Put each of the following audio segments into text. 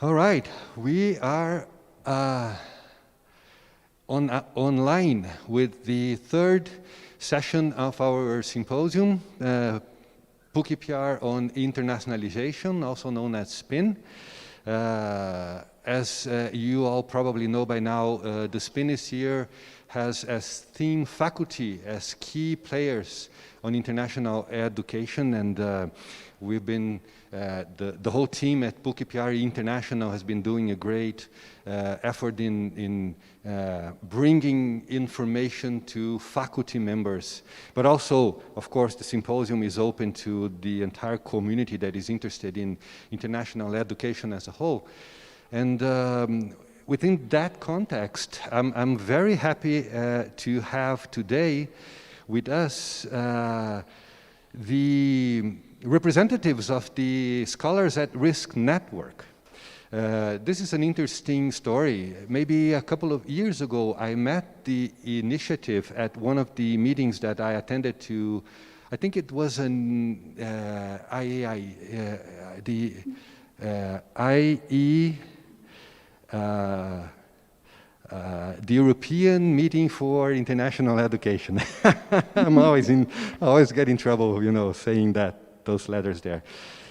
All right, we are online with the third session of our symposium, PUCPR on internationalization, also known as SPIN. As you all probably know by now, the SPIN this year has as theme faculty as key players on international education, and we've been, the whole team at PUCPR International has been doing a great effort in bringing information to faculty members. But also, of course, the symposium is open to the entire community that is interested in international education as a whole. And within that context, I'm very happy to have today with us the representatives of the Scholars at Risk Network. This is an interesting story. Maybe a couple of years ago, I met the initiative at one of the meetings that I attended to. I think it was an IEI, the IE, the European Meeting for International Education. I'm always get in trouble, you know, saying those letters there.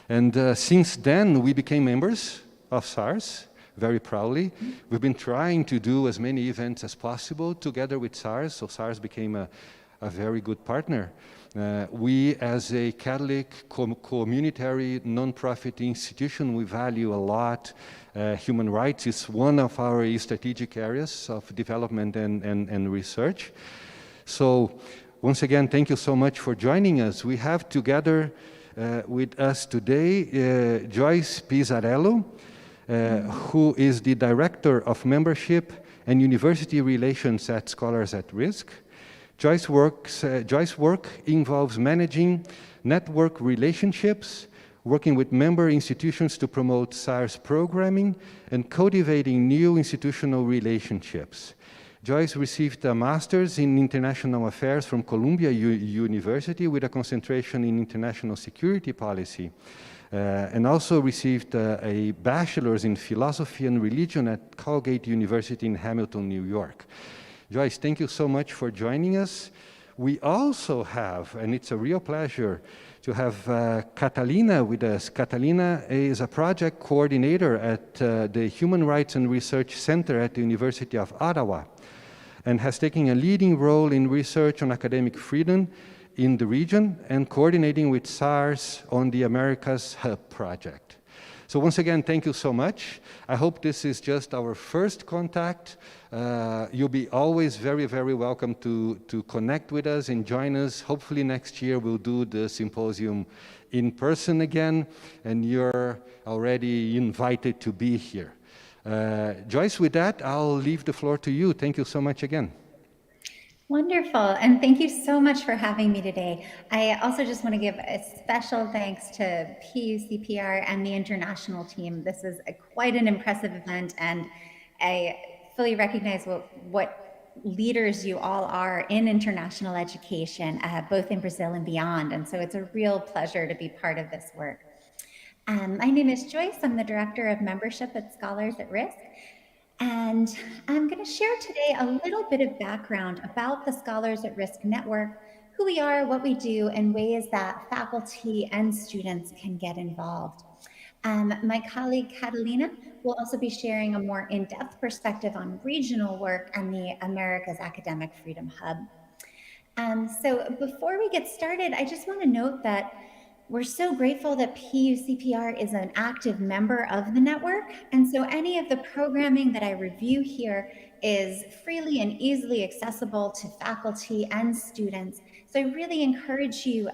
And since then, we became members of SARS, very proudly. We've been trying to do as many events as possible together with SARS, so SARS became a very good partner. We, as a Catholic communitary non-profit institution, we value a lot human rights. Is one of our strategic areas of development and research. So once again, thank you so much for joining us. We have together with us today Joyce Pizzarello, who is the Director of Membership and University Relations at Scholars at Risk. Joyce's work involves managing network relationships, working with member institutions to promote SARS programming, and cultivating new institutional relationships. Joyce received a master's in international affairs from Columbia University with a concentration in international security policy, and also received a bachelor's in philosophy and religion at Colgate University in Hamilton, New York. Joyce, thank you so much for joining us. We also have, and it's a real pleasure, to have Catalina with us. Catalina is a project coordinator at the Human Rights and Research Center at the University of Ottawa, and has taken a leading role in research on academic freedom in the region and coordinating with SARS on the Americas Hub project. So once again, thank you so much. I hope this is just our first contact. You'll be always very, very welcome to connect with us and join us. Hopefully next year we'll do the symposium in person again, and you're already invited to be here. Joyce, with that, I'll leave the floor to you. Thank you so much again. Wonderful, and thank you so much for having me today. I also just want to give a special thanks to PUCPR and the international team. This is quite an impressive event, and I fully recognize what leaders you all are in international education, both in Brazil and beyond, and so it's a real pleasure to be part of this work. My name is Joyce. I'm the Director of Membership at Scholars at Risk. And I'm going to share today a little bit of background about the Scholars at Risk Network, who we are, what we do, and ways that faculty and students can get involved. My colleague Catalina will also be sharing a more in-depth perspective on regional work and the Americas Academic Freedom Hub. So before we get started, I just want to note that we're so grateful that PUCPR is an active member of the network, and so any of the programming that I review here is freely and easily accessible to faculty and students. So I really encourage you,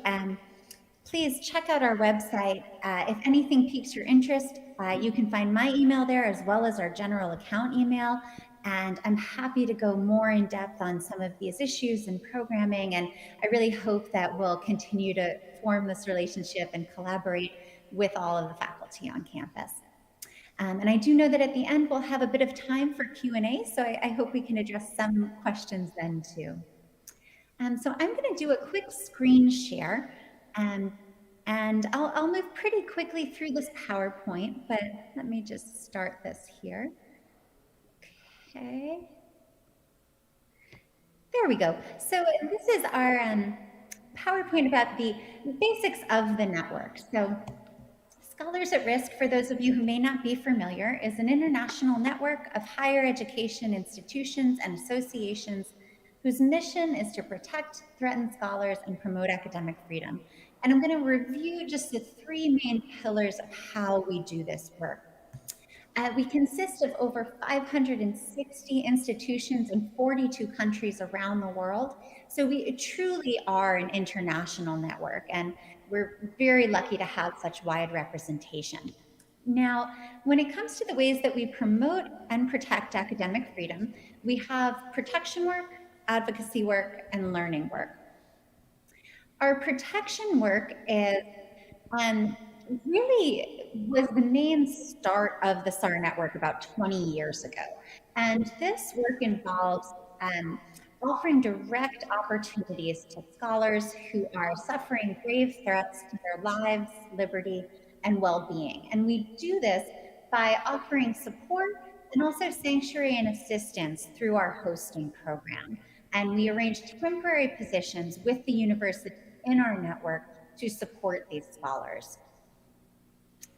please check out our website. If anything piques your interest, you can find my email there as well as our general account email. And I'm happy to go more in depth on some of these issues and programming. And I really hope that we'll continue to form this relationship and collaborate with all of the faculty on campus. And I do know that at the end, we'll have a bit of time for Q&A. So I hope we can address some questions then too. So I'm going to do a quick screen share. And I'll move pretty quickly through this PowerPoint, but let me just start this here. Okay. There we go. So this is our PowerPoint about the basics of the network. So Scholars at Risk, for those of you who may not be familiar, is an international network of higher education institutions and associations whose mission is to protect, threaten scholars, and promote academic freedom. And I'm going to review just the three main pillars of how we do this work. We consist of over 560 institutions in 42 countries around the world. So we truly are an international network, and we're very lucky to have such wide representation. Now, when it comes to the ways that we promote and protect academic freedom, we have protection work, advocacy work, and learning work. Our protection work is really was the main start of the SAR network about 20 years ago. And this work involves offering direct opportunities to scholars who are suffering grave threats to their lives, liberty, and well-being. And we do this by offering support and also sanctuary and assistance through our hosting program. And we arrange temporary positions with the university in our network to support these scholars.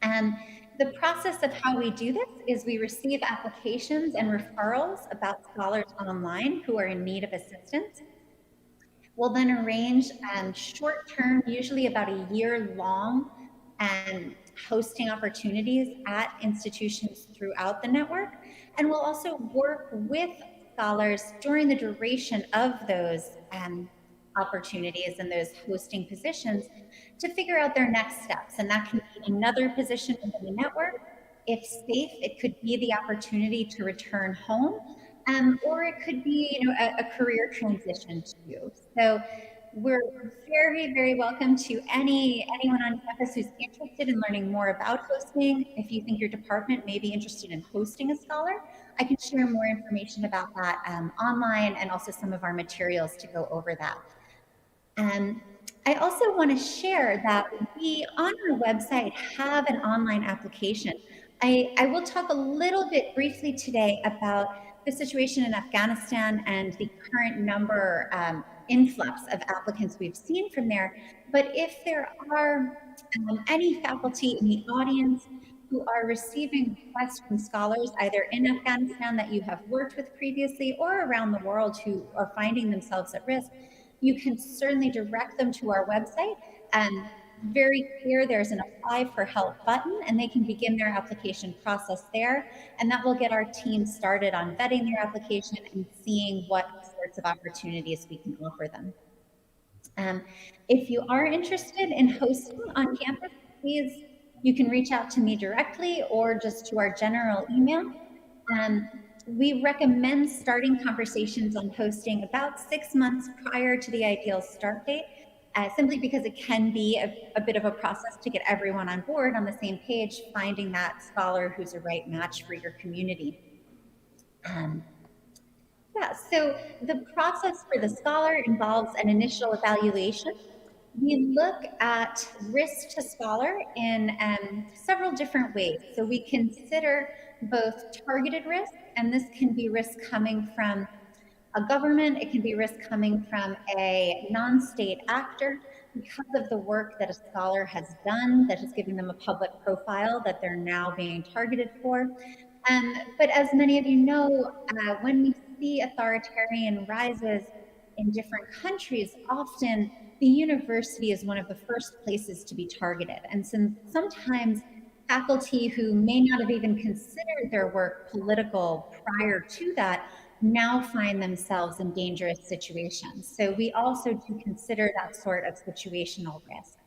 And the process of how we do this is we receive applications and referrals about scholars online who are in need of assistance. We'll then arrange short-term, usually about a year-long, hosting opportunities at institutions throughout the network. And we'll also work with scholars during the duration of those opportunities and those hosting positions to figure out their next steps. And that can be another position within the network. If safe, it could be the opportunity to return home, or it could be a career transition too. So we're very, very welcome to anyone on campus who's interested in learning more about hosting. If you think your department may be interested in hosting a scholar, I can share more information about that online, and also some of our materials to go over that. I also want to share that we on our website have an online application. I will talk a little bit briefly today about the situation in Afghanistan and the current number influx of applicants we've seen from there. But if there are any faculty in the audience who are receiving requests from scholars either in Afghanistan that you have worked with previously or around the world who are finding themselves at risk, you can certainly direct them to our website. Very clear, there's an apply for help button, and they can begin their application process there. And that will get our team started on vetting their application and seeing what sorts of opportunities we can offer them. If you are interested in hosting on campus, please, you can reach out to me directly or just to our general email. We recommend starting conversations on hosting about 6 months prior to the ideal start date, simply because it can be a bit of a process to get everyone on board on the same page, finding that scholar who's a right match for your community. Yeah, so the process for the scholar involves an initial evaluation. We look at risk to scholar in several different ways. So we consider both targeted risk, and this can be risk coming from a government, it can be risk coming from a non-state actor because of the work that a scholar has done that has given them a public profile that they're now being targeted for. But as many of you know, when we see authoritarian rises in different countries, often the university is one of the first places to be targeted. And sometimes faculty who may not have even considered their work political prior to that now find themselves in dangerous situations. So we also do consider that sort of situational risk.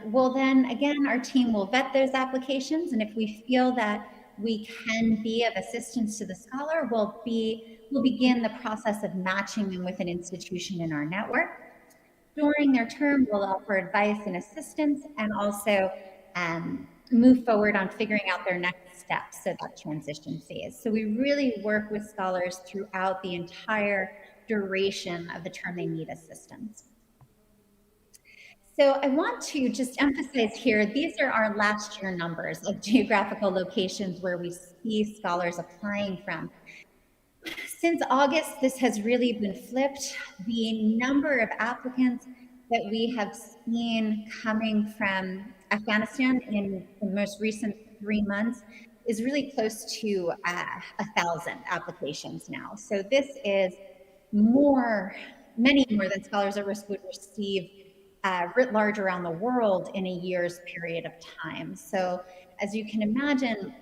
Well, then again, our team will vet those applications, and if we feel that we can be of assistance to the scholar, we'll begin the process of matching them with an institution in our network. During their term, we'll offer advice and assistance, and also move forward on figuring out their next steps, so that transition phase. So we really work with scholars throughout the entire duration of the term they need assistance. So I want to just emphasize here, these are our last year numbers of geographical locations where we see scholars applying from. Since August, this has really been flipped. The number of applicants that we have seen coming from Afghanistan in the most recent 3 months is really close to 1,000 applications now. So this is more, many more than Scholars at Risk would receive writ large around the world in a year's period of time. So as you can imagine,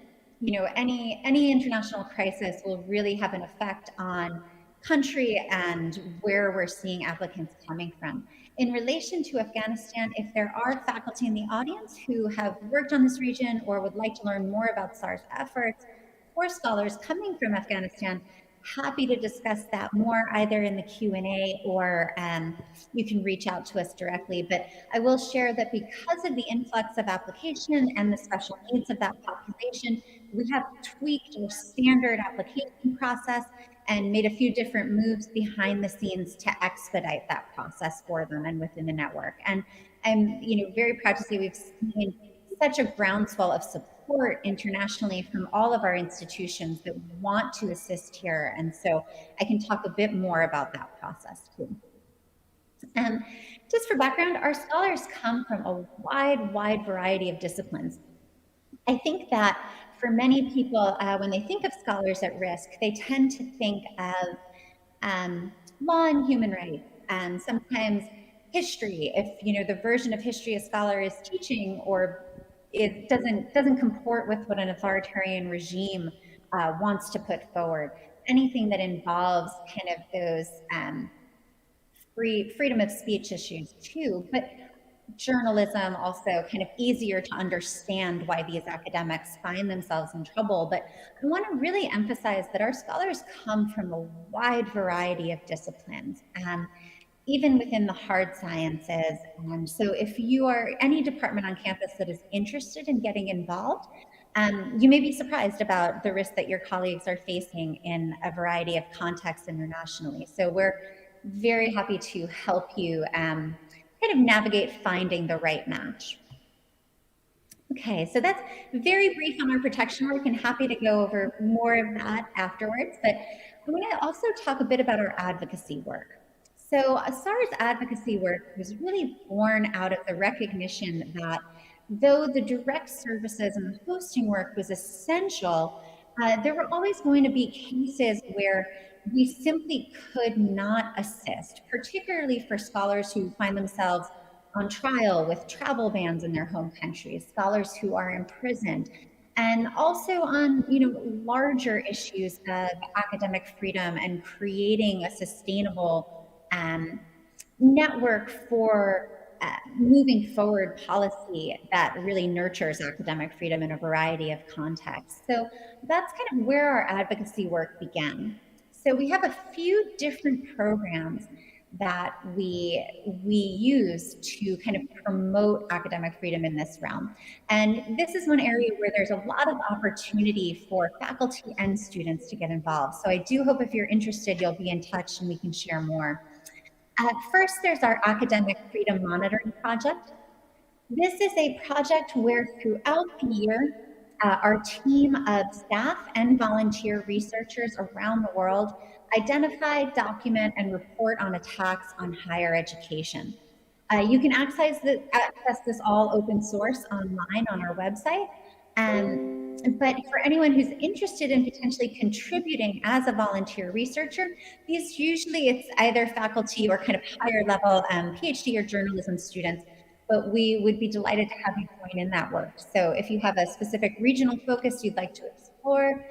any international crisis will really have an effect on country and where we're seeing applicants coming from. In relation to Afghanistan, if there are faculty in the audience who have worked on this region or would like to learn more about SAR's efforts, or scholars coming from Afghanistan, happy to discuss that more either in the Q&A or you can reach out to us directly. But I will share that because of the influx of application and the special needs of that population, we have tweaked our standard application process and made a few different moves behind the scenes to expedite that process for them and within the network. And I'm very proud to say we've seen such a groundswell of support internationally from all of our institutions that want to assist here. And so I can talk a bit more about that process too. And just for background, our scholars come from a wide variety of disciplines. I think that for many people, when they think of scholars at risk, they tend to think of law and human rights, and sometimes history, if the version of history a scholar is teaching or it doesn't comport with what an authoritarian regime wants to put forward. Anything that involves kind of those freedom of speech issues too, but journalism also kind of easier to understand why these academics find themselves in trouble. But I want to really emphasize that our scholars come from a wide variety of disciplines, even within the hard sciences. And so if you are any department on campus that is interested in getting involved, you may be surprised about the risk that your colleagues are facing in a variety of contexts internationally. So we're very happy to help you kind of navigate finding the right match. Okay, so that's very brief on our protection work, and happy to go over more of that afterwards. But I want to also talk a bit about our advocacy work. So SAR's advocacy work was really born out of the recognition that though the direct services and the hosting work was essential, there were always going to be cases where we simply could not assist, particularly for scholars who find themselves on trial with travel bans in their home countries, scholars who are imprisoned, and also on larger issues of academic freedom and creating a sustainable network for moving forward policy that really nurtures academic freedom in a variety of contexts. So that's kind of where our advocacy work began. So we have a few different programs that we use to kind of promote academic freedom in this realm. And this is one area where there's a lot of opportunity for faculty and students to get involved. So I do hope if you're interested, you'll be in touch and we can share more. First, there's our Academic Freedom Monitoring Project. This is a project where throughout the year, our team of staff and volunteer researchers around the world identify, document, and report on attacks on higher education. You can access this all open source online on our website. But for anyone who's interested in potentially contributing as a volunteer researcher, it's either faculty or kind of higher level PhD or journalism students, but we would be delighted to have you join in that work. So if you have a specific regional focus you'd like to explore,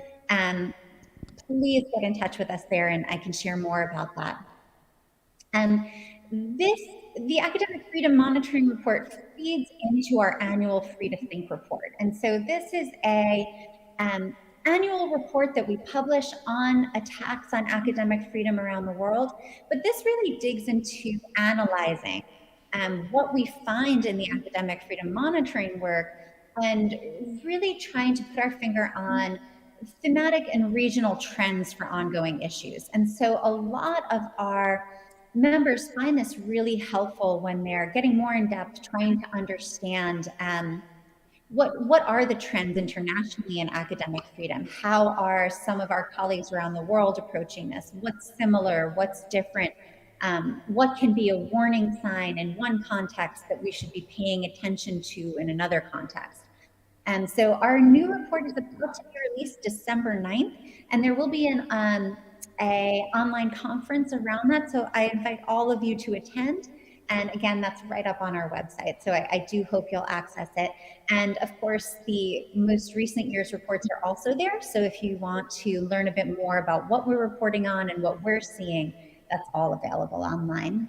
please get in touch with us there and I can share more about that. The Academic Freedom Monitoring Report feeds into our annual Free to Think report. And so this is a annual report that we publish on attacks on academic freedom around the world. But this really digs into analyzing what we find in the academic freedom monitoring work and really trying to put our finger on thematic and regional trends for ongoing issues. And so a lot of our members find this really helpful when they're getting more in depth, trying to understand what are the trends internationally in academic freedom? How are some of our colleagues around the world approaching this? What's similar? What's different? What can be a warning sign in one context that we should be paying attention to in another context? And so our new report is about to be released December 9th, and there will be a online conference around that. So I invite all of you to attend. And again, that's right up on our website. So I do hope you'll access it. And of course, the most recent year's reports are also there. So if you want to learn a bit more about what we're reporting on and what we're seeing, that's all available online.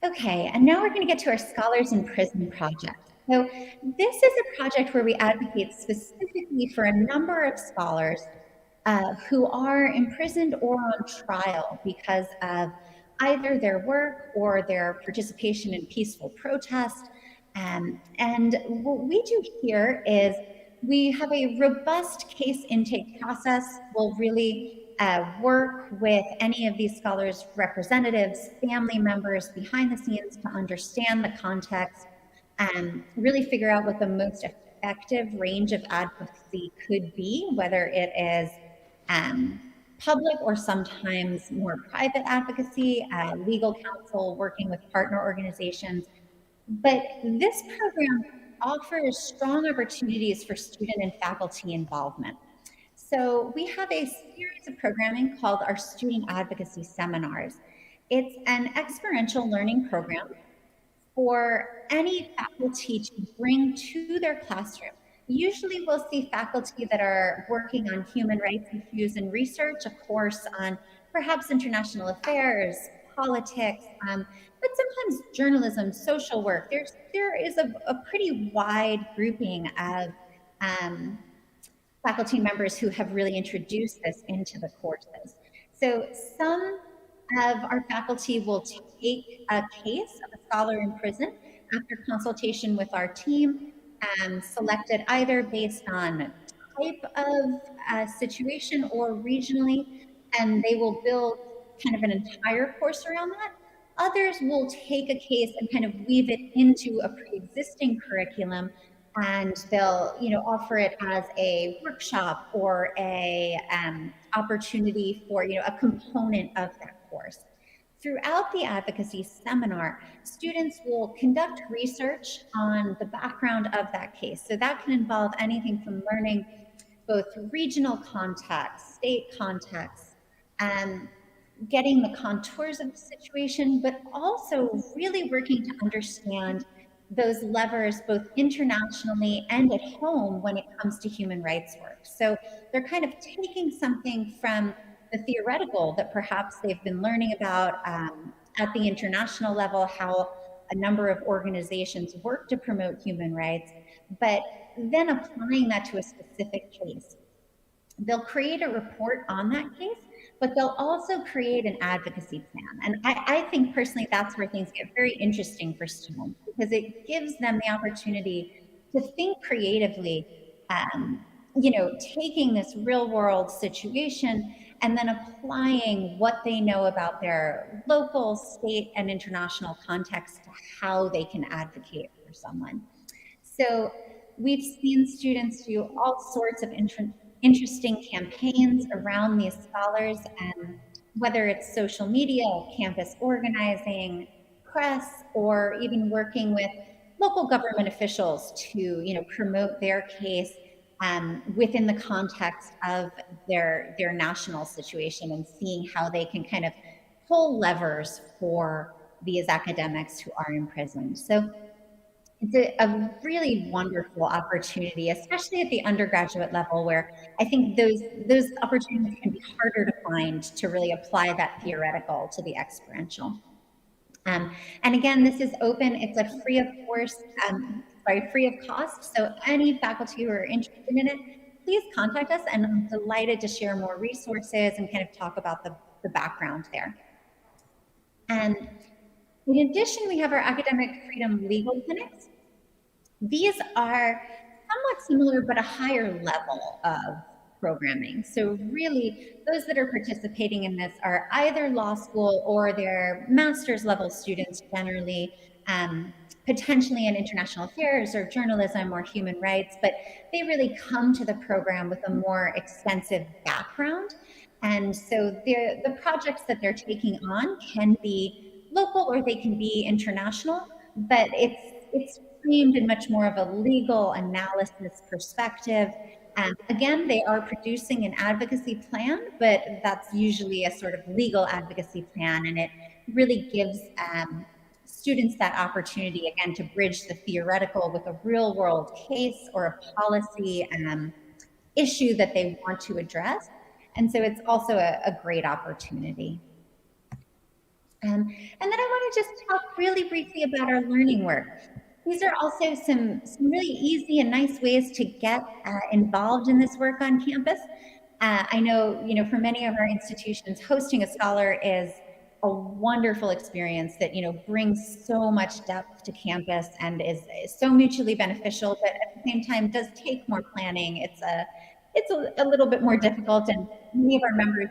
Okay, and now we're going to get to our Scholars in Prison project. So this is a project where we advocate specifically for a number of scholars who are imprisoned or on trial because of either their work or their participation in peaceful protest. And what we do here is we have a robust case intake process. We'll really work with any of these scholars' representatives, family members behind the scenes to understand the context and really figure out what the most effective range of advocacy could be, whether it is public or sometimes more private advocacy, legal counsel, working with partner organizations. But this program offers strong opportunities for student and faculty involvement. So we have a series of programming called our Student Advocacy Seminars. It's an experiential learning program for any faculty to bring to their classroom. Usually we'll see faculty that are working on human rights issues and research, a course on perhaps international affairs, politics, but sometimes journalism, social work. There is a pretty wide grouping of faculty members who have really introduced this into the courses. So some of our faculty will take a case of a scholar in prison after consultation with our team, selected either based on type of situation or regionally, and they will build kind of an entire course around that. Others will take a case and kind of weave it into a pre-existing curriculum, and they'll offer it as a workshop or a opportunity for a component of that course. Throughout the advocacy seminar, students will conduct research on the background of that case. So that can involve anything from learning both regional context, state context, and getting the contours of the situation, but also really working to understand those levers both internationally and at home when it comes to human rights work. So they're kind of taking something from the theoretical that perhaps they've been learning about at the international level, how a number of organizations work to promote human rights, but then applying that to a specific case. They'll create a report on that case, but they'll also create an advocacy plan. And I think personally that's where things get very interesting for students, because it gives them the opportunity to think creatively, taking this real world situation and then applying what they know about their local, state, and international context to how they can advocate for someone. So we've seen students do all sorts of interesting campaigns around these scholars, and whether it's social media, campus organizing, press, or even working with local government officials to promote their case within the context of their national situation, and seeing how they can kind of pull levers for these academics who are imprisoned. So it's a really wonderful opportunity, especially at the undergraduate level, where I think those opportunities can be harder to find to really apply that theoretical to the experiential. And again, this is open. It's a free of cost. So any faculty who are interested in it, please contact us, and I'm delighted to share more resources and kind of talk about the background there. And in addition, we have our academic freedom legal clinics. These are somewhat similar, but a higher level of programming. So really, those that are participating in this are either law school or they're master's level students generally, potentially in international affairs or journalism or human rights, but they really come to the program with a more extensive background. And so the projects that they're taking on can be local or they can be international, but it's framed in much more of a legal analysis perspective. Again, they are producing an advocacy plan, but that's usually a sort of legal advocacy plan, and it really gives students that opportunity, again, to bridge the theoretical with a real world case or a policy issue that they want to address. And so it's also a great opportunity. And then I want to just talk really briefly about our learning work. These are also some really easy and nice ways to get involved in this work on campus. I know, for many of our institutions, hosting a scholar is a wonderful experience that, brings so much depth to campus and is so mutually beneficial, but at the same time does take more planning. It's a little bit more difficult, and many of our members,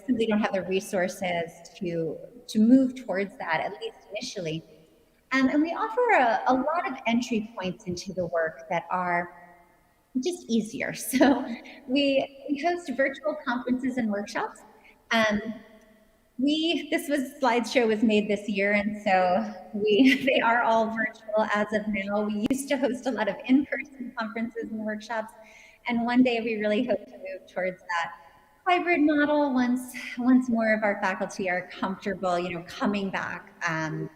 simply don't have the resources to move towards that, at least initially. And we offer a lot of entry points into the work that are just easier. So we host virtual conferences and workshops. Um, this slideshow was made this year, and so they are all virtual as of now. We used to host a lot of in-person conferences and workshops, and one day we really hope to move towards that hybrid model once more of our faculty are comfortable, coming back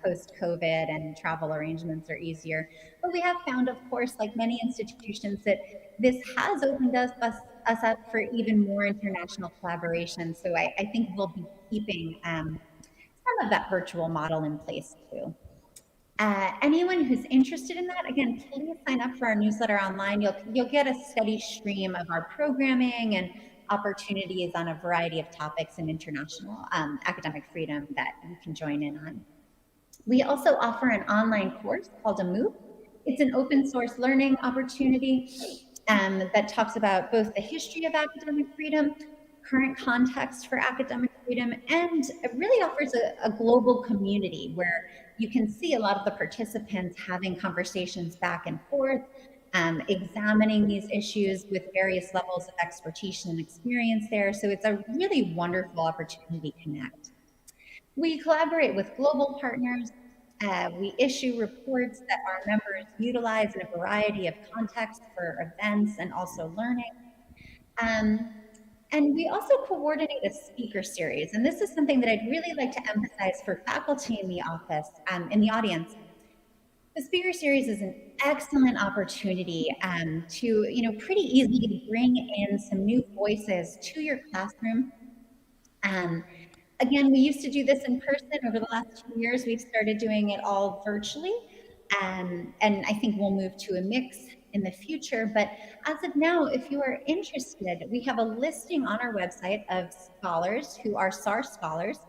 post-COVID and travel arrangements are easier. But we have found, of course, like many institutions, that this has opened us up for even more international collaboration. So I think we'll be keeping some of that virtual model in place too. Anyone who's interested in that, again, please sign up for our newsletter online. You'll get a steady stream of our programming and opportunities on a variety of topics in international academic freedom that you can join in on. We also offer an online course called a MOOC. It's an open source learning opportunity that talks about both the history of academic freedom, current context for academic freedom, and it really offers a global community where you can see a lot of the participants having conversations back and forth, examining these issues with various levels of expertise and experience there. So it's a really wonderful opportunity to connect. We collaborate with global partners. We issue reports that our members utilize in a variety of contexts for events and also learning. And we also coordinate a speaker series. And this is something that I'd really like to emphasize for faculty in the office, in the audience. The speaker series is an excellent opportunity to, pretty easily bring in some new voices to your classroom. Again, we used to do this in person. Over the last 2 years, we've started doing it all virtually. And I think we'll move to a mix in the future. But as of now, if you are interested, we have a listing on our website of scholars who are SAR scholars,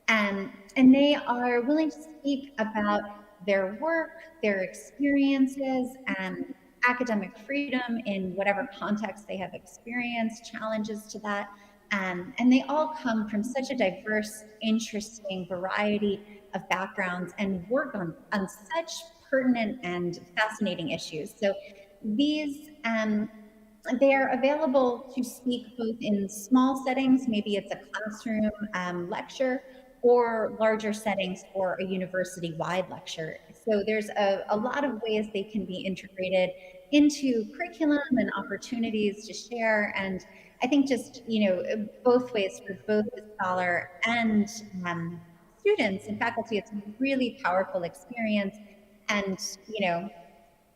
and they are willing to speak about their work, their experiences, and academic freedom in whatever context they have experienced, challenges to that. And they all come from such a diverse, interesting variety of backgrounds and work on such pertinent and fascinating issues. So these, they are available to speak both in small settings, maybe it's a classroom lecture, or larger settings for a university-wide lecture. So there's a lot of ways they can be integrated into curriculum and opportunities to share. And I think just, both ways for both the scholar and students and faculty, it's a really powerful experience. And,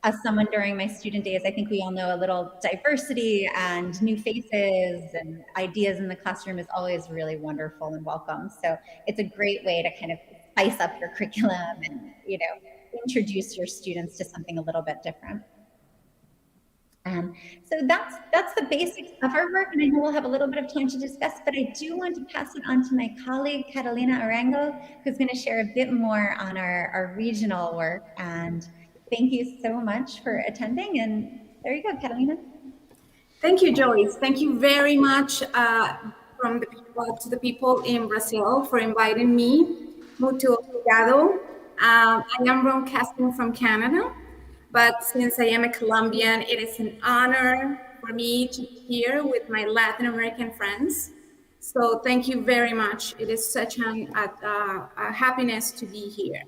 as someone during my student days, I think we all know a little diversity and new faces and ideas in the classroom is always really wonderful and welcome. So it's a great way to kind of spice up your curriculum and, introduce your students to something a little bit different. So that's the basics of our work, and I know we'll have a little bit of time to discuss, but I do want to pass it on to my colleague, Catalina Arango, who's going to share a bit more on our regional work. And thank you so much for attending, and there you go, Catalina. Thank you, Joyce. Thank you very much to the people in Brazil for inviting me. Muito obrigado. I am broadcasting from Canada, but since I am a Colombian, it is an honor for me to be here with my Latin American friends. So thank you very much. It is such a happiness to be here.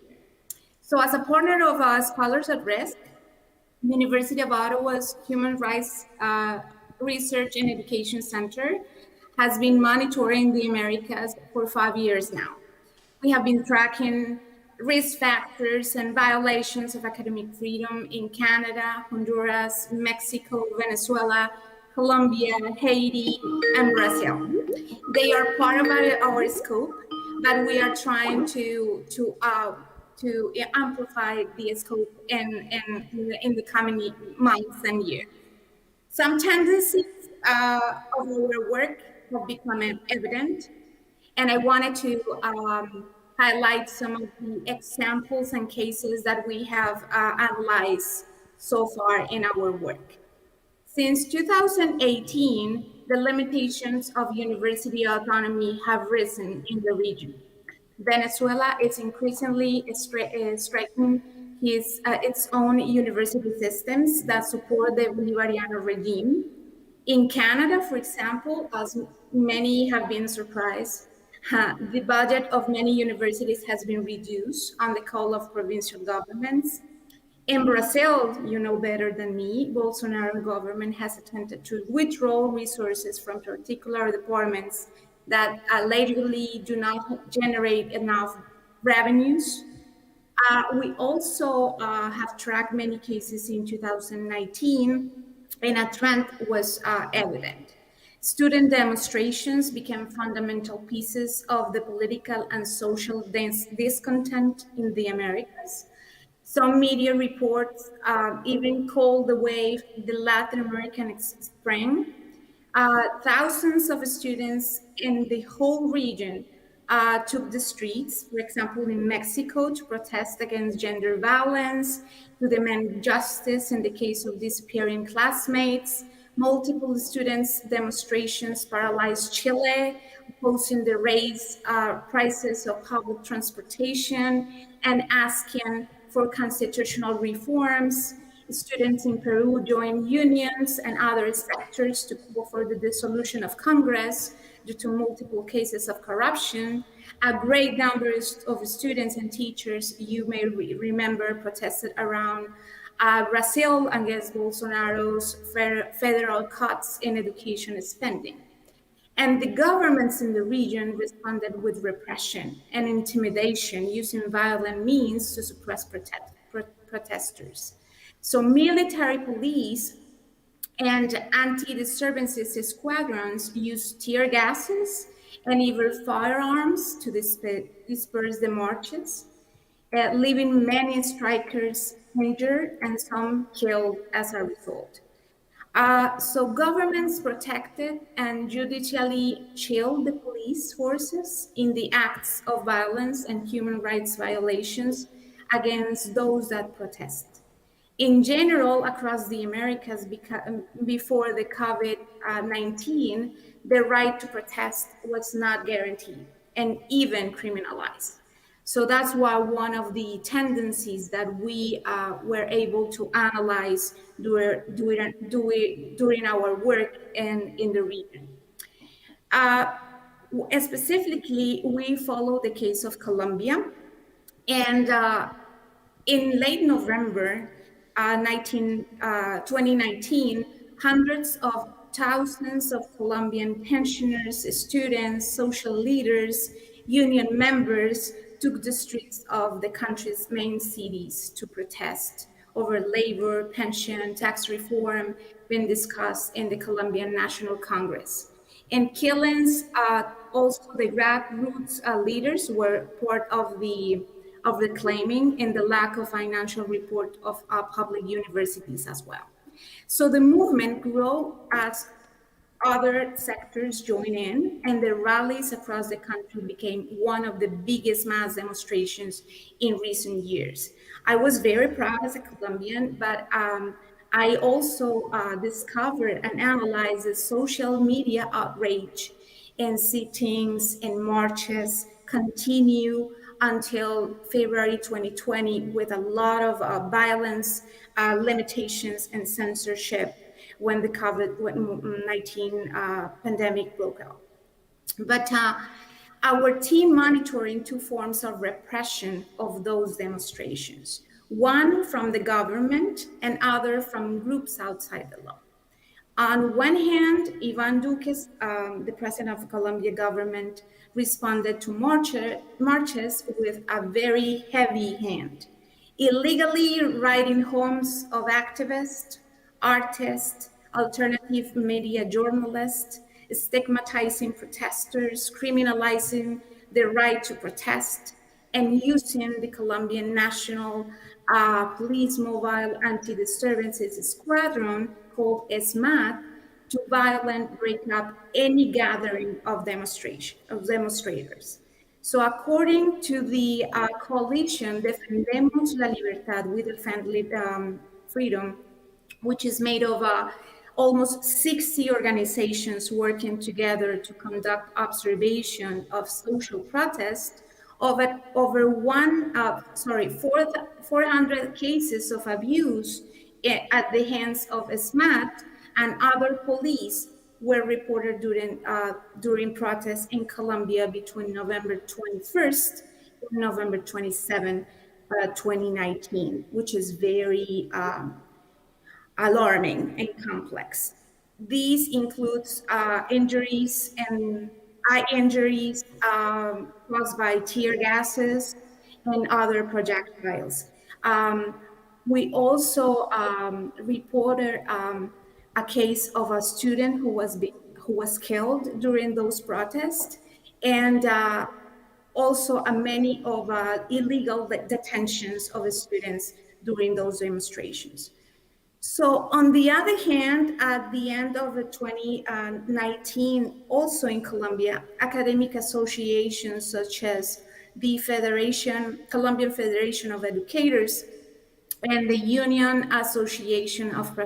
So as a partner of Scholars at Risk, the University of Ottawa's Human Rights Research and Education Center has been monitoring the Americas for 5 years now. We have been tracking risk factors and violations of academic freedom in Canada, Honduras, Mexico, Venezuela, Colombia, Haiti, and Brazil. They are part of our scope, but we are trying to amplify the scope in the coming months and years. Some tendencies of our work have become evident, and I wanted to highlight some of the examples and cases that we have analyzed so far in our work. Since 2018, the limitations of university autonomy have risen in the region. Venezuela is increasingly striking its own university systems that support the Bolivariano regime. In Canada, for example, as many have been surprised, the budget of many universities has been reduced on the call of provincial governments. In Brazil, you know better than me, Bolsonaro government has attempted to withdraw resources from particular departments that allegedly do not generate enough revenues. We also have tracked many cases in 2019, and a trend was evident. Student demonstrations became fundamental pieces of the political and social discontent in the Americas. Some media reports even called the wave the Latin American Spring. Thousands of students in the whole region took the streets, for example, in Mexico, to protest against gender violence, to demand justice in the case of disappearing classmates. Multiple students' demonstrations paralyzed Chile, opposing the raised prices of public transportation and asking for constitutional reforms. Students in Peru joined unions and other sectors to call for the dissolution of Congress due to multiple cases of corruption. A great number of students and teachers, you may remember, protested around Brazil against Bolsonaro's federal cuts in education spending. And the governments in the region responded with repression and intimidation, using violent means to suppress protesters. So military police and anti-disturbances squadrons used tear gases and even firearms to disperse the marches, leaving many strikers injured and some killed as a result. So governments protected and judicially chilled the police forces in the acts of violence and human rights violations against those that protest. In general, across the Americas, before the COVID-19, the right to protest was not guaranteed and even criminalized. So that's why one of the tendencies that we were able to analyze during our work in the region. Specifically, we follow the case of Colombia, and in late November 2019, hundreds of thousands of Colombian pensioners, students, social leaders, union members took the streets of the country's main cities to protest over labor, pension, tax reform being discussed in the Colombian National Congress. And killings, also the grassroots leaders were part of the claiming and the lack of financial report of public universities as well. So the movement grew as other sectors joined in, and the rallies across the country became one of the biggest mass demonstrations in recent years. I was very proud as a Colombian, but I also discovered and analyzed the social media outrage, and sittings and marches continue until February 2020 with a lot of violence, limitations, and censorship when the COVID-19 pandemic broke out. But our team monitoring two forms of repression of those demonstrations, one from the government and other from groups outside the law. On one hand, Ivan Duque, the president of Colombia government, responded to marches with a very heavy hand, illegally raiding homes of activists, artists, alternative media journalists, stigmatizing protesters, criminalizing the right to protest, and using the Colombian National Police Mobile Anti-Disturbances Squadron, called SMAT, to violently break up any gathering of demonstrators. So according to the coalition Defendemos la Libertad, we defend freedom, which is made of almost 60 organizations working together to conduct observation of social protest, over 400 cases of abuse at the hands of SMAT and other police were reported during protests in Colombia between November 21st and November 27, 2019, which is very alarming and complex. These includes injuries and eye injuries caused by tear gases and other projectiles. We also reported a case of a student who was killed during those protests, and also many of illegal detentions of students during those demonstrations. So on the other hand, at the end of 2019, also in Colombia, academic associations such as the Colombian Federation of Educators and the Union Association of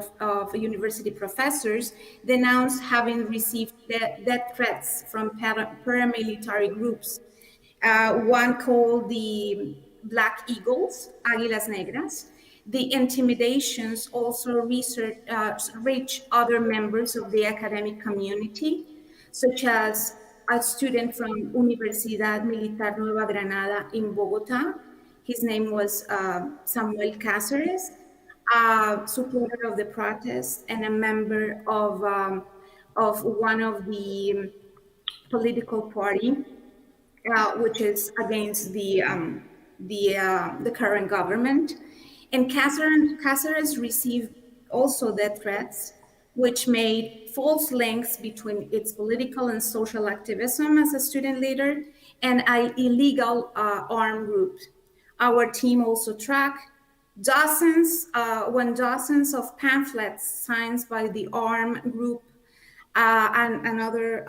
University Professors denounced having received death threats from paramilitary groups, one called the Black Eagles, Águilas Negras. The intimidations also reach other members of the academic community, such as a student from Universidad Militar Nueva Granada in Bogota. His name was Samuel Cáceres, a supporter of the protest and a member of one of the political party, which is against the current government. And Cáceres received also death threats, which made false links between its political and social activism as a student leader and an illegal armed group. Our team also tracked dozens of pamphlets signed by the armed group and another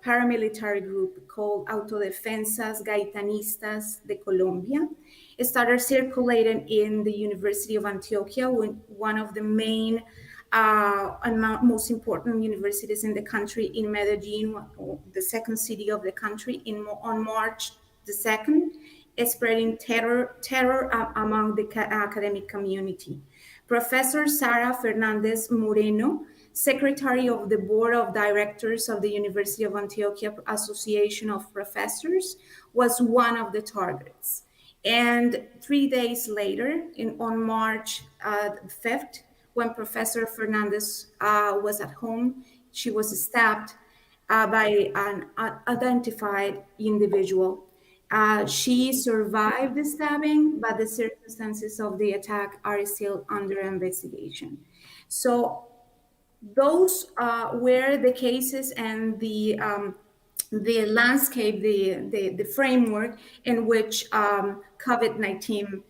paramilitary group called Autodefensas Gaitanistas de Colombia. It started circulating in the University of Antioquia, one of the main and most important universities in the country, in Medellin, the second city of the country, on March the 2nd, spreading terror among the academic community. Professor Sara Fernandez Moreno, Secretary of the Board of Directors of the University of Antioquia Association of Professors, was one of the targets. And 3 days later, on March 5th, when Professor Fernandez was at home, she was stabbed by an unidentified individual. She survived the stabbing, but the circumstances of the attack are still under investigation. So those were the cases and the landscape, the framework in which COVID-19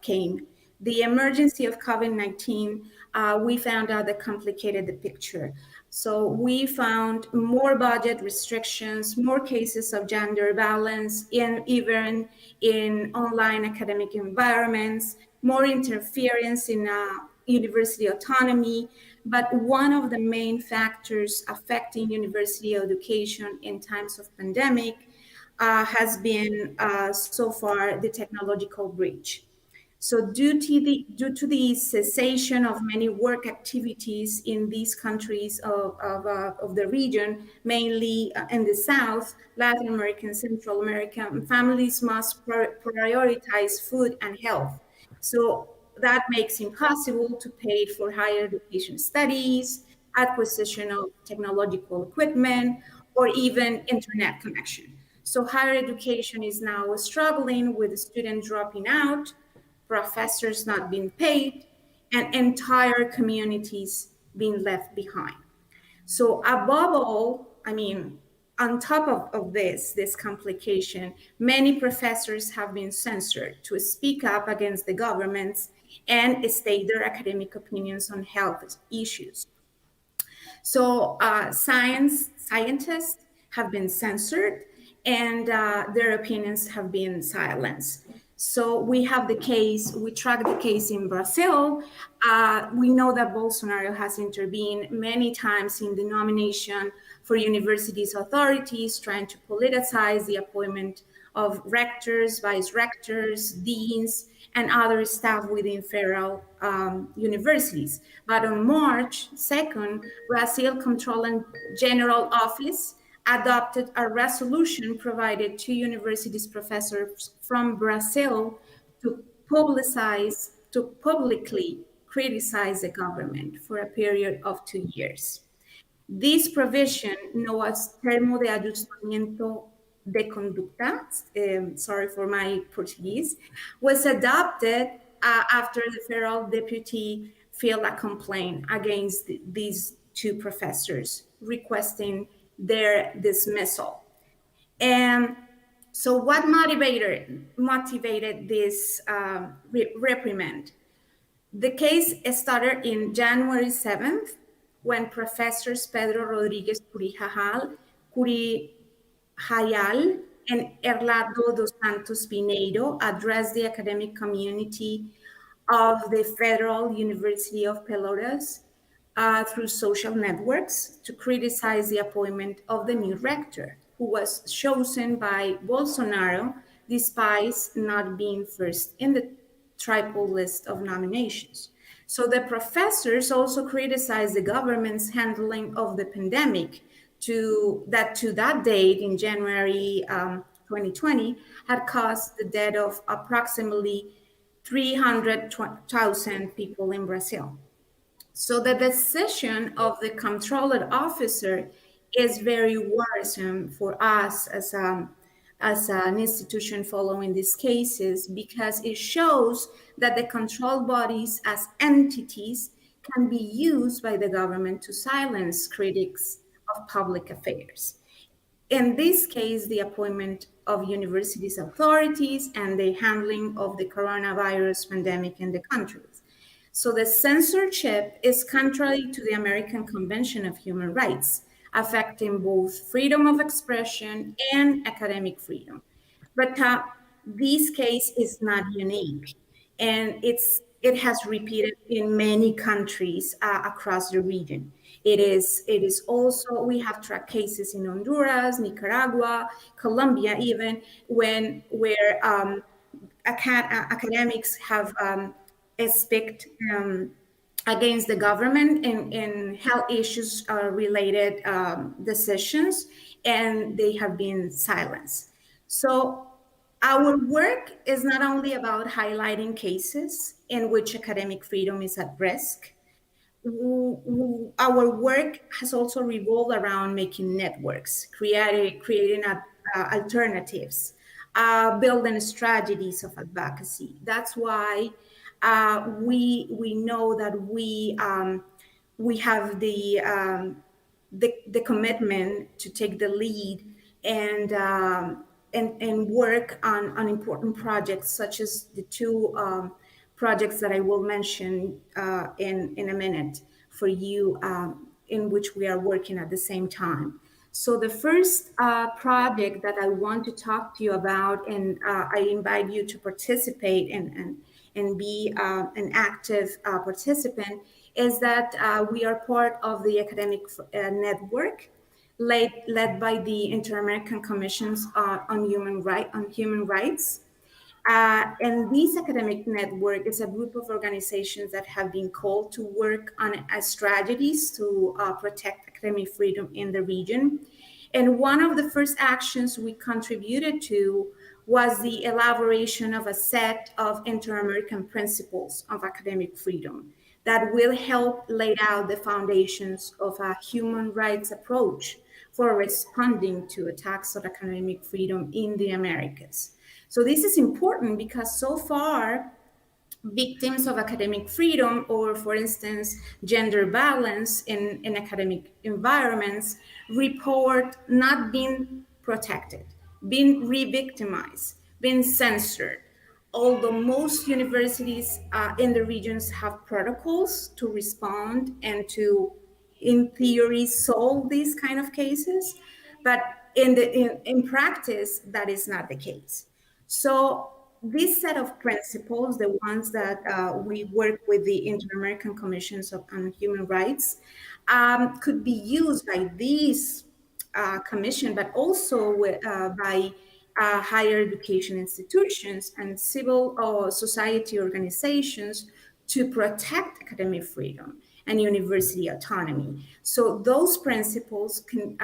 came. The emergency of COVID-19, we found out that complicated the picture. So we found more budget restrictions, more cases of gender balance, even in online academic environments, more interference in university autonomy, but one of the main factors affecting university education in times of pandemic has been so far the technological breach. So due to the cessation of many work activities in these countries of the region, mainly in the South, Latin America, and Central America, families must prioritize food and health. So that makes it impossible to pay for higher education studies, acquisition of technological equipment, or even internet connection. So higher education is now struggling with students dropping out, professors not being paid, and entire communities being left behind. So above all, I mean, on top of this complication, many professors have been censored to speak up against the governments and state their academic opinions on health issues. So scientists have been censored and their opinions have been silenced. So we have the case, we track the case in Brazil. We know that Bolsonaro has intervened many times in the nomination for universities authorities, trying to politicize the appointment of rectors, vice rectors, deans, and other staff within federal universities. But on March 2nd, Brazil Comptroller General Office adopted a resolution provided to universities professors from Brazil to publicly criticize the government for a period of 2 years. This provision, known as Termo de Ajustamiento de Conducta, sorry for my Portuguese, was adopted after the federal deputy filed a complaint against these two professors, requesting their dismissal. And so what motivated this reprimand? The case started in January 7th, when professors Pedro Rodriguez Curijajal and Erlardo dos Santos Pineiro addressed the academic community of the Federal University of Pelotas through social networks to criticize the appointment of the new rector, who was chosen by Bolsonaro despite not being first in the triple list of nominations. So the professors also criticized the government's handling of the pandemic to that date in January 2020 had caused the death of approximately 300,000 people in Brazil. So the decision of the controlled officer is very worrisome for us as an institution following these cases, because it shows that the control bodies as entities can be used by the government to silence critics of public affairs. In this case, the appointment of universities authorities and the handling of the coronavirus pandemic in the countries. So the censorship is contrary to the American Convention of Human Rights, affecting both freedom of expression and academic freedom. But this case is not unique, and it has repeated in many countries across the region. It is also, we have tracked cases in Honduras, Nicaragua, Colombia, even where academics have speak against the government in health issues related decisions, and they have been silenced. So our work is not only about highlighting cases in which academic freedom is at risk. Our work has also revolved around making networks, creating alternatives, building strategies of advocacy. That's why we know that we have the commitment to take the lead and work on important projects, such as the two projects that I will mention in a minute for you, in which we are working at the same time. So the first project that I want to talk to you about, and I invite you to participate and be an active participant is that we are part of the academic network led by the Inter-American Commissions on Human Rights. And this academic network is a group of organizations that have been called to work on strategies to protect academic freedom in the region. And one of the first actions we contributed to was the elaboration of a set of Inter-American principles of academic freedom that will help lay out the foundations of a human rights approach for responding to attacks on academic freedom in the Americas. So this is important because so far, victims of academic freedom, or for instance, gender balance in academic environments, report not being protected, being re-victimized, being censored. Although most universities in the regions have protocols to respond and to, in theory, solve these kind of cases, but in practice, that is not the case. So this set of principles, the ones that we work with the Inter-American Commissions on Human Rights, could be used by these commission, but also by higher education institutions and civil or society organizations to protect academic freedom and university autonomy. So those principles can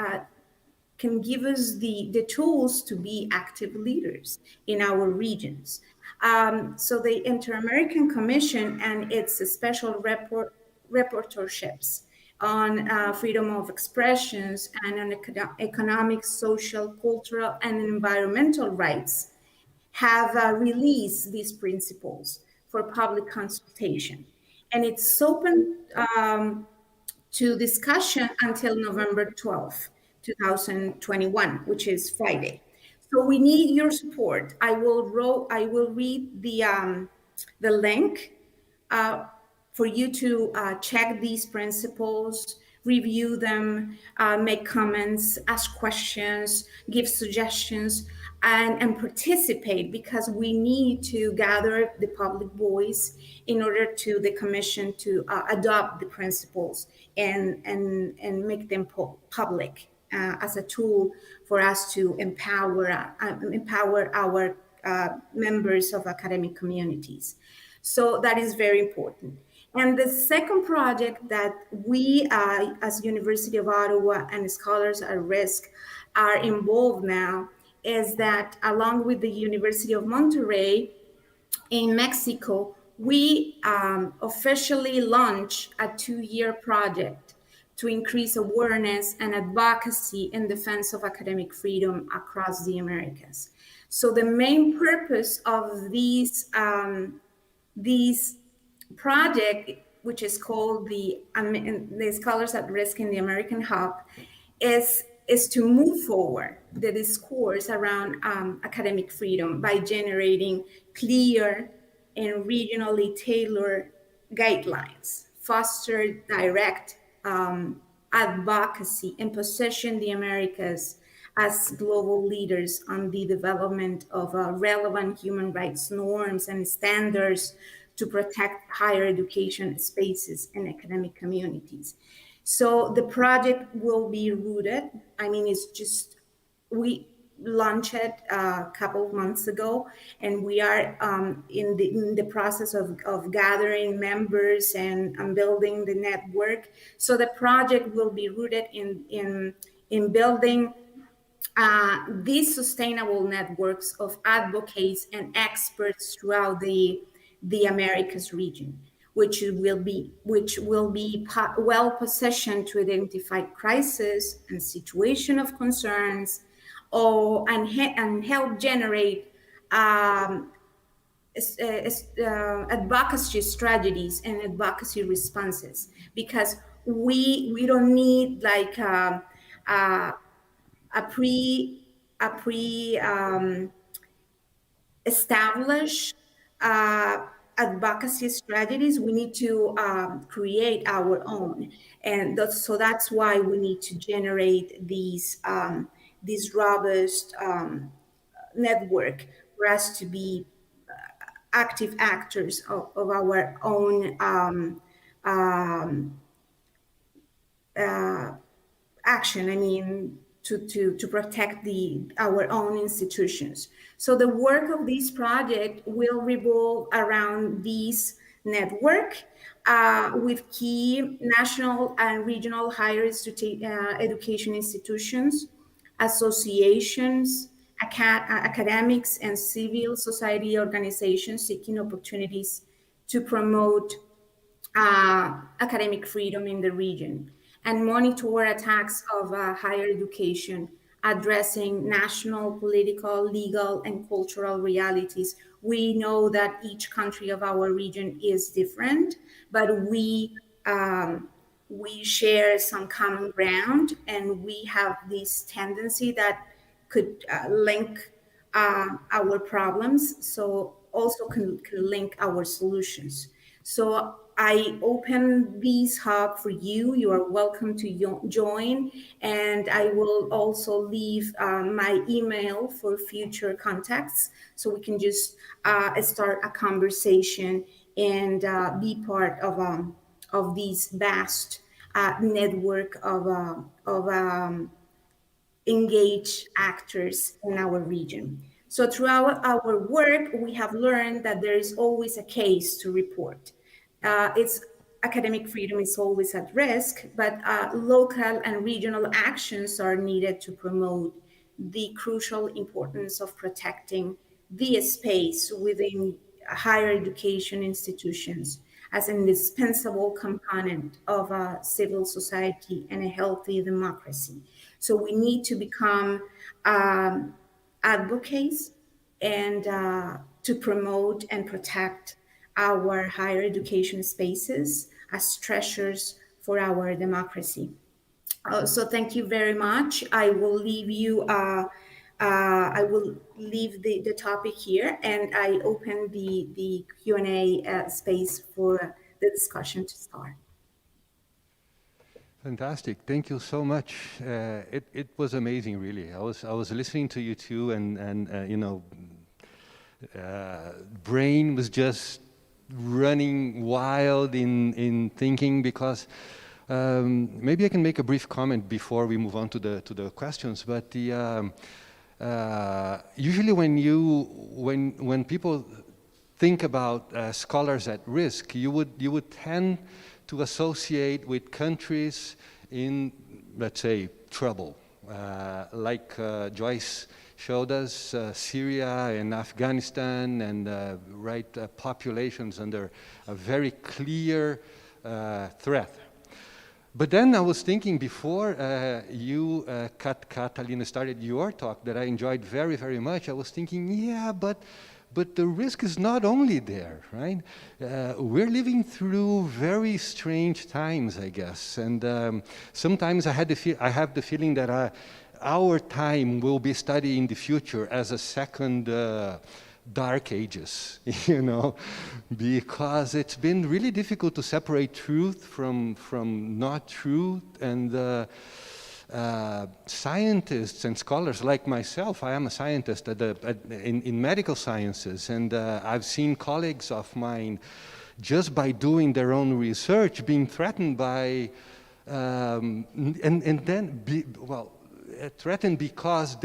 give us the tools to be active leaders in our regions. So the Inter-American Commission and its special rapporteurships on freedom of expressions and on economic, social, cultural, and environmental rights have released these principles for public consultation. And it's open to discussion until November 12th, 2021, which is Friday. So we need your support. I will read the link for you to check these principles, review them, make comments, ask questions, give suggestions, and participate, because we need to gather the public voice in order to the commission to adopt the principles and make them public as a tool for us to empower our members of academic communities. So that is very important. And the second project that we, as University of Ottawa and Scholars at Risk, are involved now is that, along with the University of Monterrey in Mexico, we officially launched a 2-year project to increase awareness and advocacy in defense of academic freedom across the Americas. So the main purpose of these project, which is called the Scholars at Risk in the American Hub, is to move forward the discourse around academic freedom by generating clear and regionally tailored guidelines, foster direct advocacy, and position the Americas as global leaders on the development of relevant human rights norms and standards to protect higher education spaces and academic communities. So the project will be rooted. I mean, we launched it a couple of months ago, and we are in the process of gathering members and building the network. So the project will be rooted in building these sustainable networks of advocates and experts throughout the Americas region, which will be well positioned to identify crises and situation of concerns, and help generate advocacy strategies and advocacy responses, because we don't need like a pre established advocacy strategies. We need to create our own, and so that's why we need to generate these robust network for us to be active actors of our own action. I mean, to protect our own institutions. So the work of this project will revolve around this network with key national and regional higher education institutions, associations, academics, and civil society organizations seeking opportunities to promote academic freedom in the region and monitor attacks of higher education, addressing national, political, legal, and cultural realities. We know that each country of our region is different, but we share some common ground, and we have this tendency that could link our problems, so also can link our solutions. So I open this hub for you. You are welcome to join, and I will also leave my email for future contacts, so we can just start a conversation and be part of this vast network of engaged actors in our region. So throughout our work, we have learned that there is always a case to report. Its academic freedom is always at risk, but local and regional actions are needed to promote the crucial importance of protecting the space within higher education institutions as an indispensable component of a civil society and a healthy democracy. So we need to become advocates and to promote and protect our higher education spaces as treasures for our democracy. So thank you very much. I will leave you. I will leave the topic here, and I open the Q&A space for the discussion to start. Fantastic! Thank you so much. It was amazing, really. I was listening to you too, and you know, brain was just running wild in thinking, because maybe I can make a brief comment before we move on to the questions. But the usually when people think about scholars at risk, you would tend to associate with countries in, let's say, trouble, like Joyce showed us, Syria and Afghanistan, and populations under a very clear threat. But then I was thinking, before you, Catalina, started your talk, that I enjoyed very, very much, I was thinking, yeah, but the risk is not only there, right? We're living through very strange times, I guess. And sometimes I have the feeling that our time will be studied in the future as a second dark ages, you know, because it's been really difficult to separate truth from not truth. And scientists and scholars like myself, I am a scientist in medical sciences, and I've seen colleagues of mine, just by doing their own research, being threatened by, threatened because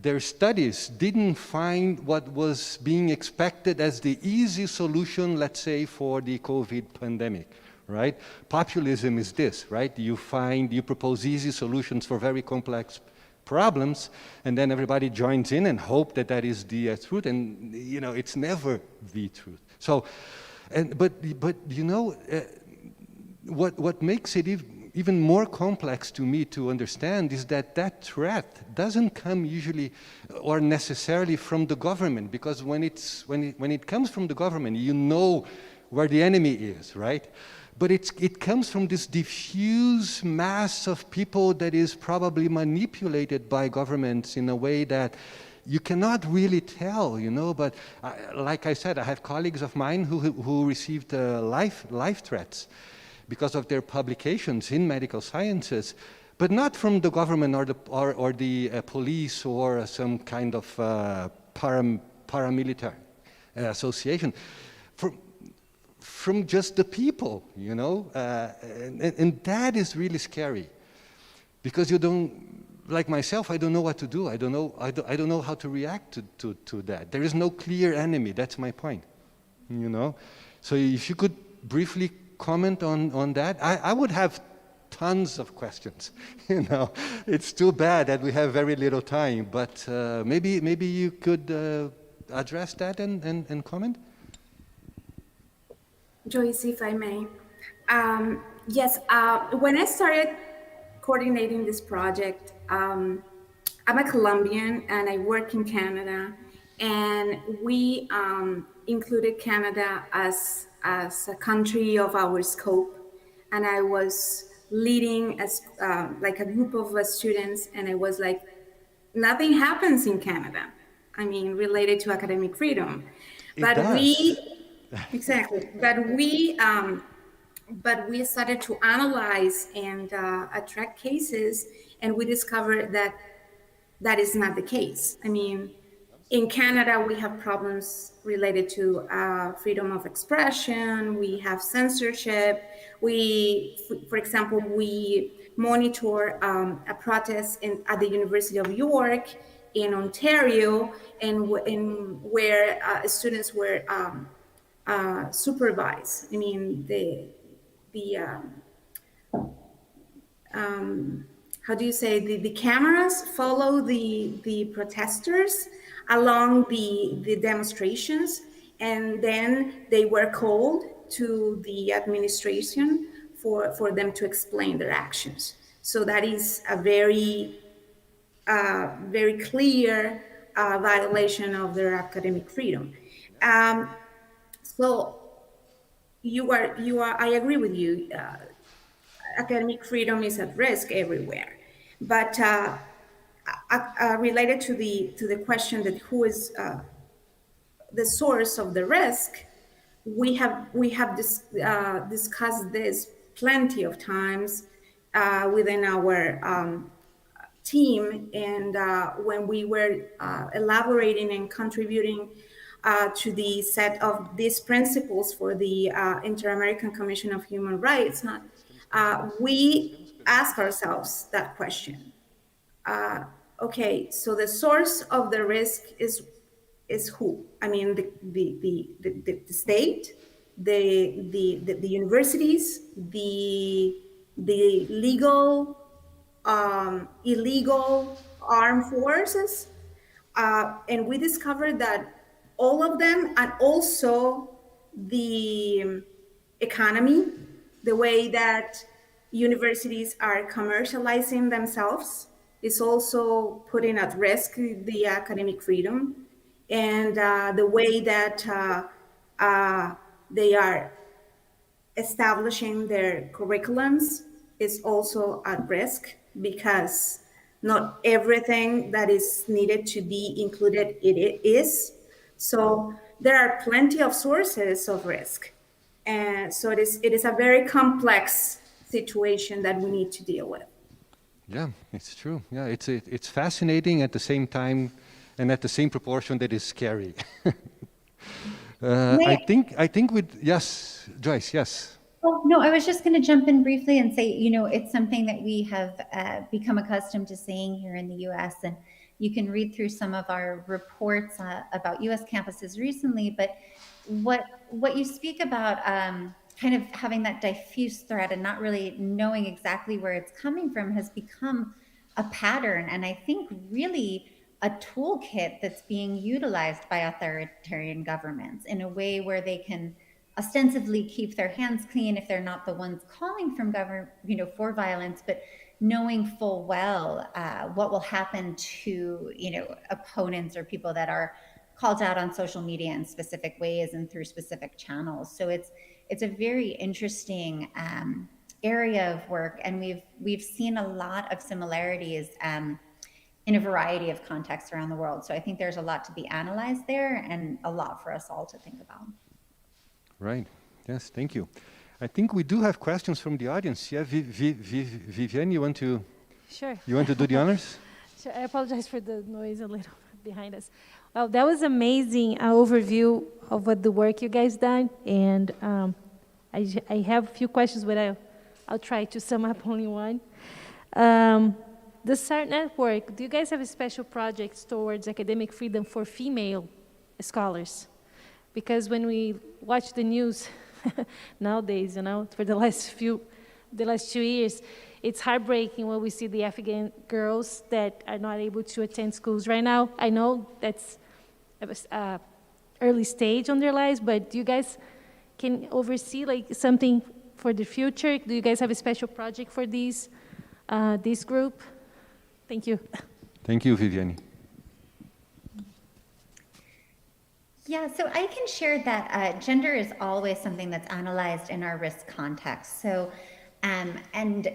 their studies didn't find what was being expected as the easy solution, let's say, for the COVID pandemic, right? Populism is this, right? You propose easy solutions for very complex problems, and then everybody joins in and hope that that is the truth, and you know, it's never the truth. So, but you know, what makes it even more complex to me to understand is that threat doesn't come usually or necessarily from the government, because when it comes from the government, you know where the enemy is, right? But it comes from this diffuse mass of people that is probably manipulated by governments in a way that you cannot really tell, you know. But like I said, I have colleagues of mine who received life threats because of their publications in medical sciences, but not from the government or the police or some kind of paramilitary association, from just the people, you know, and that is really scary, because you don't, like myself, I don't know what to do. I don't know how to react to that. There is no clear enemy. That's my point, you know. So if you could briefly comment on that, I would have tons of questions. You know, it's too bad that we have very little time, but maybe you could address that and comment. Joyce, if I may. Yes, when I started coordinating this project, I'm a Colombian and I work in Canada, and we included Canada as a country of our scope, and I was leading as like a group of students, and I was like, nothing happens in Canada, I mean, related to academic freedom. It does. Exactly, but we started to analyze and track cases, and we discovered that that is not the case. I mean, in Canada, we have problems related to freedom of expression. We have censorship. For example, we monitor a protest at the University of York in Ontario, and where students were supervised. I mean, the how do you say, the cameras follow the protesters along the demonstrations, and then they were called to the administration for them to explain their actions. So that is a very very clear violation of their academic freedom. So you are. I agree with you. Academic freedom is at risk everywhere, but related to the question that who is the source of the risk, we have discussed this plenty of times within our team, and when we were elaborating and contributing to the set of these principles for the Inter-American Commission of Human Rights, we ask ourselves that question. Okay, so the source of the risk is who? I mean, the state, the universities, the legal, illegal armed forces, and we discovered that all of them, and also the economy, the way that universities are commercializing themselves, is also putting at risk the academic freedom, and the way that they are establishing their curriculums is also at risk, because not everything that is needed to be included it is. So there are plenty of sources of risk, and so it is a very complex situation that we need to deal with. Yeah, it's true. Yeah, it's fascinating at the same time, and at the same proportion that is scary. I think with yes, Joyce, yes. Oh, no, I was just going to jump in briefly and say, you know, it's something that we have become accustomed to saying here in the U.S., and you can read through some of our reports about U.S. campuses recently. But what you speak about, kind of having that diffuse threat and not really knowing exactly where it's coming from, has become a pattern, and I think really a toolkit that's being utilized by authoritarian governments in a way where they can ostensibly keep their hands clean if they're not the ones calling for violence, but knowing full well what will happen to opponents or people that are called out on social media in specific ways and through specific channels. So it's a very interesting area of work, and we've seen a lot of similarities in a variety of contexts around the world. So I think there's a lot to be analyzed there, and a lot for us all to think about. Right. Yes, thank you. I think we do have questions from the audience. Yeah, Vivienne, you want to? Sure. You want to do the honors? Sure. I apologize for the noise a little, behind us. Well, that was amazing overview of what the work you guys done, and I have a few questions, but I'll try to sum up only one. The SAR network, do you guys have special projects towards academic freedom for female scholars? Because when we watch the news nowadays, for the last 2 years, it's heartbreaking when we see the Afghan girls that are not able to attend schools right now. I know that's early stage on their lives, but do you guys can oversee something for the future? Do you guys have a special project for this group? Thank you. Thank you, Viviane. Yeah, so I can share that gender is always something that's analyzed in our risk context. So, and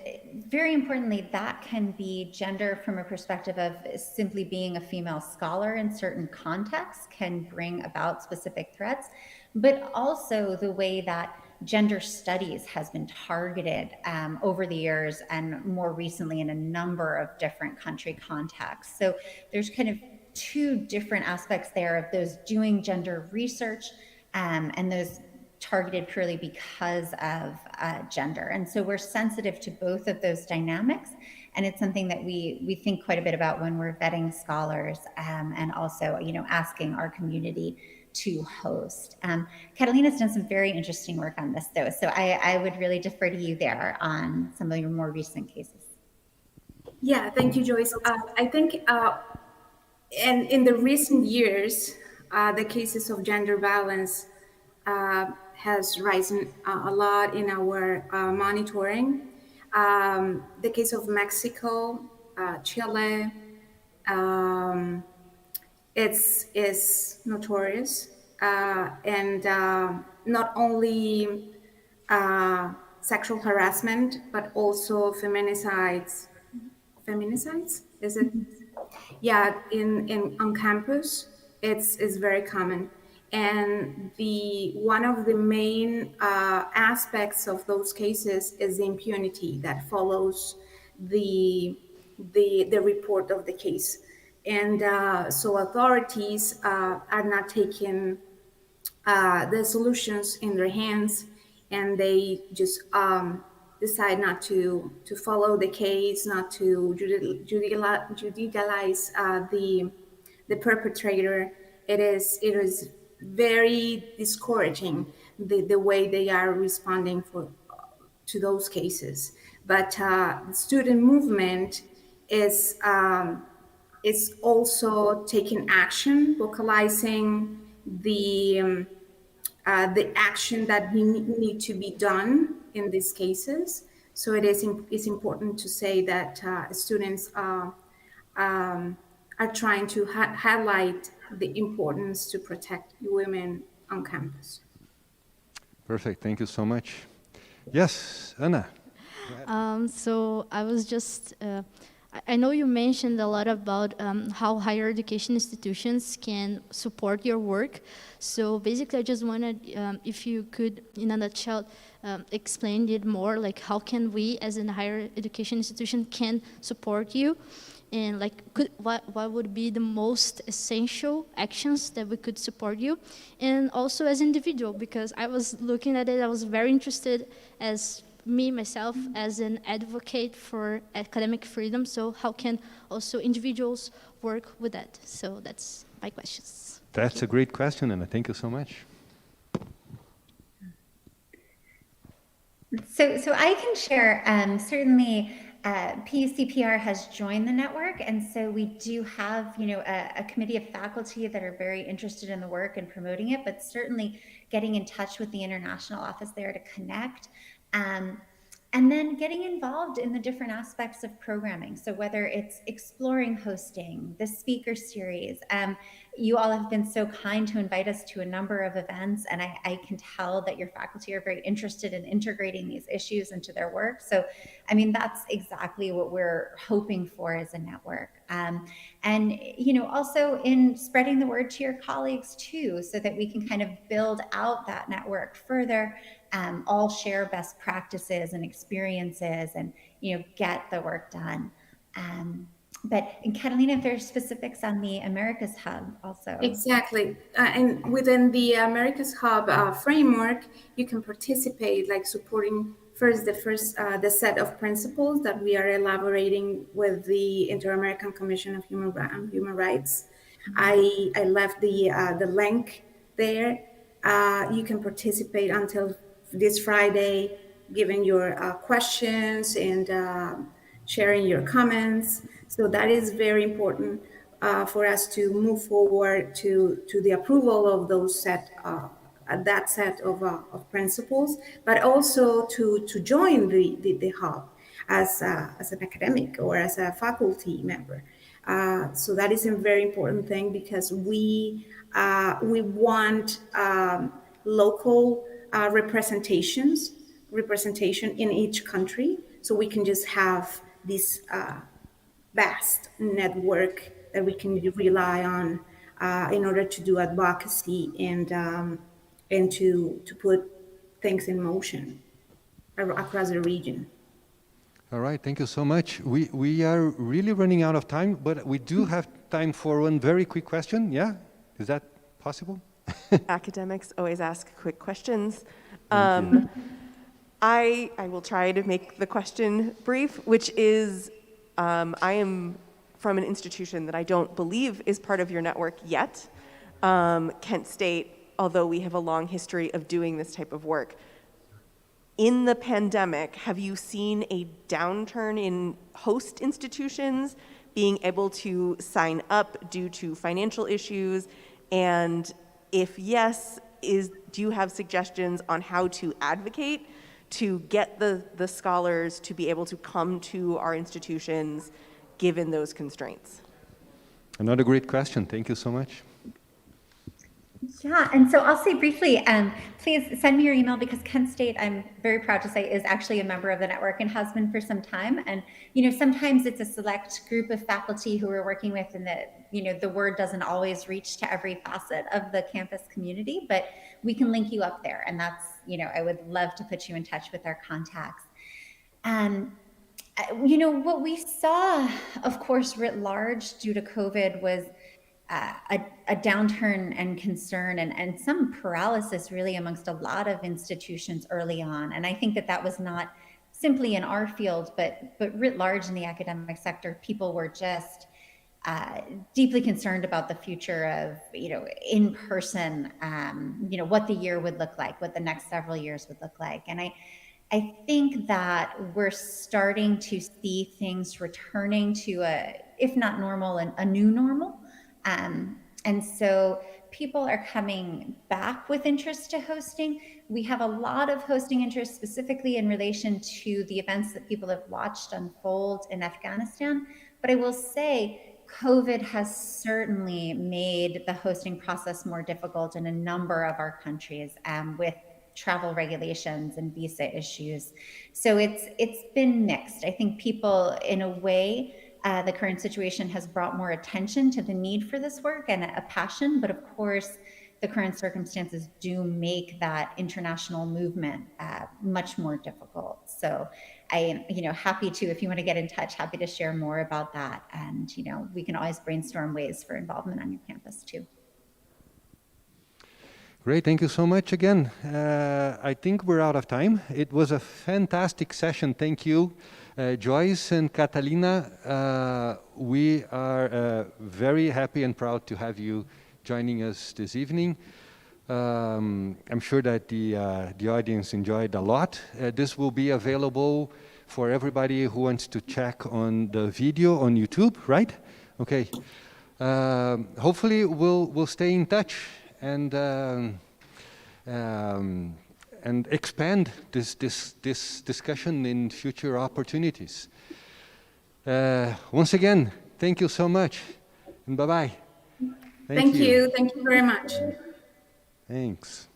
very importantly, that can be gender from a perspective of simply being a female scholar in certain contexts can bring about specific threats, but also the way that gender studies has been targeted over the years and more recently in a number of different country contexts. So there's kind of two different aspects there of those doing gender research and those targeted purely because of gender. And so we're sensitive to both of those dynamics. And it's something that we think quite a bit about when we're vetting scholars and also, asking our community to host. Catalina's done some very interesting work on this though. So I would really defer to you there on some of your more recent cases. Yeah, thank you, Joyce. I think and in the recent years, the cases of gender violence has risen a lot in our monitoring. The case of Mexico, Chile, it's notorious, and not only sexual harassment, but also feminicides. Feminicides, is it? Yeah, on campus, it's very common, and one of the main aspects of those cases is the impunity that follows the report of the case, and so authorities are not taking the solutions in their hands, and they just decide not to follow the case, not to judicialize the perpetrator. It is very discouraging the way they are responding to those cases. But the student movement is also taking action, vocalizing the action that need to be done in these cases. So it's important to say that students are trying to highlight the importance to protect women on campus. Perfect. Thank you so much. Yes, Anna. So I was just, I know you mentioned a lot about how higher education institutions can support your work. So basically, I just wanted, if you could, in a nutshell, explain it more, like how can we, as a higher education institution, can support you? And like, what would be the most essential actions that we could support you? And also as an individual, because I was looking at it, I was very interested as myself as an advocate for academic freedom. So how can also individuals work with that? So that's my questions. That's a great question, Anna. Thank you so much. So I can share, certainly PUCPR has joined the network, and so we do have, a committee of faculty that are very interested in the work and promoting it, but certainly getting in touch with the international office there to connect. And then getting involved in the different aspects of programming. So whether it's exploring hosting, the speaker series, you all have been so kind to invite us to a number of events, and I can tell that your faculty are very interested in integrating these issues into their work. So, I mean, that's exactly what we're hoping for as a network. And, also in spreading the word to your colleagues too, so that we can kind of build out that network further, all share best practices and experiences and, get the work done. But Catalina, if there's specifics on the Americas Hub also. Exactly. And within the Americas Hub framework, you can participate, like supporting the set of principles that we are elaborating with the Inter-American Commission of Human Rights. I left the link there. You can participate until this Friday, giving your questions and sharing your comments. So that is very important for us to move forward to the approval of those that set of principles, but also to join the hub as an academic or as a faculty member. So that is a very important thing because we want local representation in each country, so we can just have this vast network that we can rely on in order to do advocacy and to put things in motion across the region. All right, thank you so much. We are really running out of time, but we do have time for one very quick question. Yeah, is that possible? Academics always ask quick questions. Thank you. I will try to make the question brief, which is, I am from an institution that I don't believe is part of your network yet, Kent State, although we have a long history of doing this type of work. In the pandemic, have you seen a downturn in host institutions being able to sign up due to financial issues? And if yes, do you have suggestions on how to advocate to get the scholars to be able to come to our institutions given those constraints? Another great question. Thank you so much. Yeah, and so I'll say briefly, please send me your email because Kent State, I'm very proud to say, is actually a member of the network and has been for some time. And, sometimes it's a select group of faculty who we're working with and that, the word doesn't always reach to every facet of the campus community, but we can link you up there. And that's, I would love to put you in touch with our contacts. What we saw, of course, writ large due to COVID was a downturn and concern and some paralysis really amongst a lot of institutions early on. And I think that was not simply in our field, but writ large in the academic sector. People were just deeply concerned about the future of, in person, what the year would look like, what the next several years would look like. And I think that we're starting to see things returning to if not normal, a new normal. And so people are coming back with interest to hosting. We have a lot of hosting interest specifically in relation to the events that people have watched unfold in Afghanistan. But I will say COVID has certainly made the hosting process more difficult in a number of our countries with travel regulations and visa issues. So it's been mixed. I think people, in a way, the current situation has brought more attention to the need for this work and a passion, but of course, the current circumstances do make that international movement much more difficult. So I am, happy to, if you want to get in touch, happy to share more about that. And, we can always brainstorm ways for involvement on your campus too. Great, thank you so much again. I think we're out of time. It was a fantastic session. Thank you, Joyce and Catalina. We are very happy and proud to have you joining us this evening. I'm sure that the audience enjoyed a lot. This will be available for everybody who wants to check on the video on YouTube, right? Okay. Hopefully we'll stay in touch and expand this discussion in future opportunities. Once again, thank you so much, and bye-bye. Thank you. Thank you very much. Thanks.